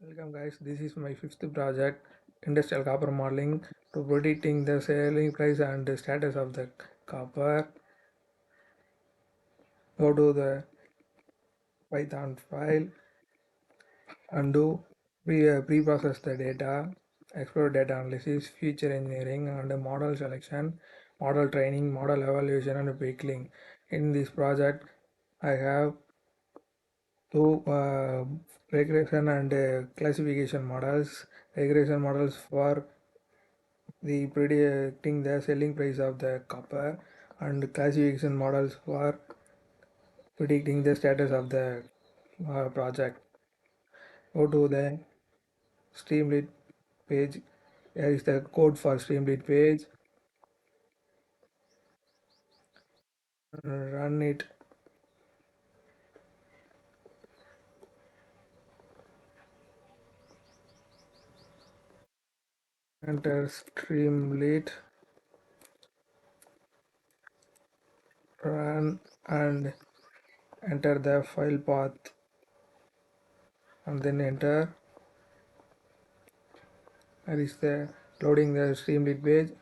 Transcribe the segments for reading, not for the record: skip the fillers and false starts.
Welcome guys, this is my fifth project, industrial copper modeling to predicting the selling price and the status of the copper. Go to the Python file and do pre-process the data, explore data analysis, feature engineering and model selection, model training, model evaluation and pickling. In this project, I have two regression and classification models. Regression models for the predicting the selling price of the copper and classification models for predicting the status of the project. Go to the Streamlit page. Here is the code for Streamlit page. Run it. Enter Streamlit. Run and enter the file path and then enter. Here is the loading the Streamlit page.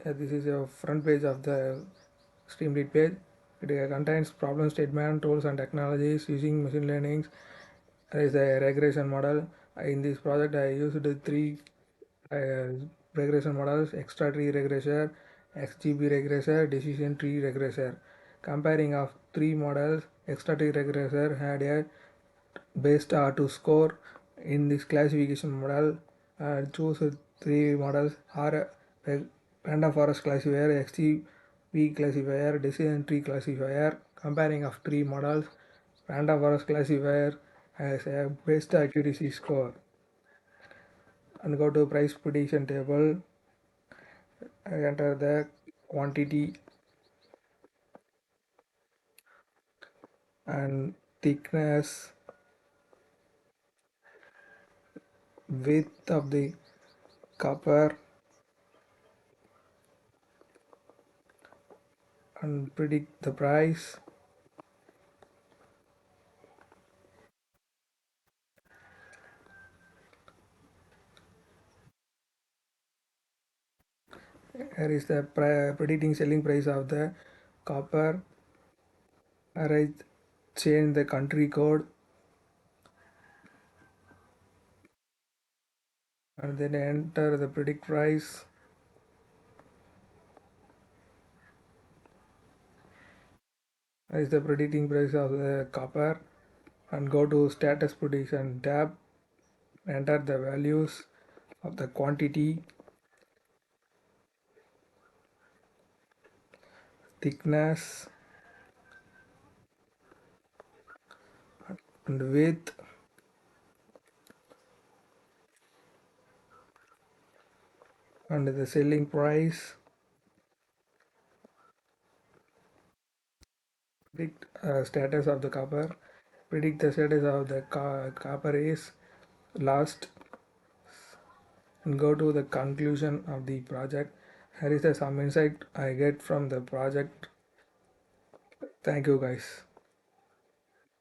This is a front page of the Streamlit page. It contains problem statement, tools and technologies using machine learning. There is a regression model. In this project, I used three uh, regression models: extra tree regressor, XGB regressor, decision tree regressor. Comparing of three models, extra tree regressor had a best R2 score. In this classification model, choose three models: random forest classifier, XGB classifier, decision tree classifier. Comparing of three models, random forest classifier has a best accuracy score. And go to price prediction table. I enter the quantity and thickness, width of the copper and predict the price. Here is the predicting selling price of the copper. I change the country code and then enter the predict price. Here is the predicting price of the copper and go to status prediction tab. Enter the values of the quantity, thickness and width and the selling price. Predict status of the copper. Predict the status of the copper is last and go to the conclusion of the project. Here is some insight I get from the project. Thank you guys.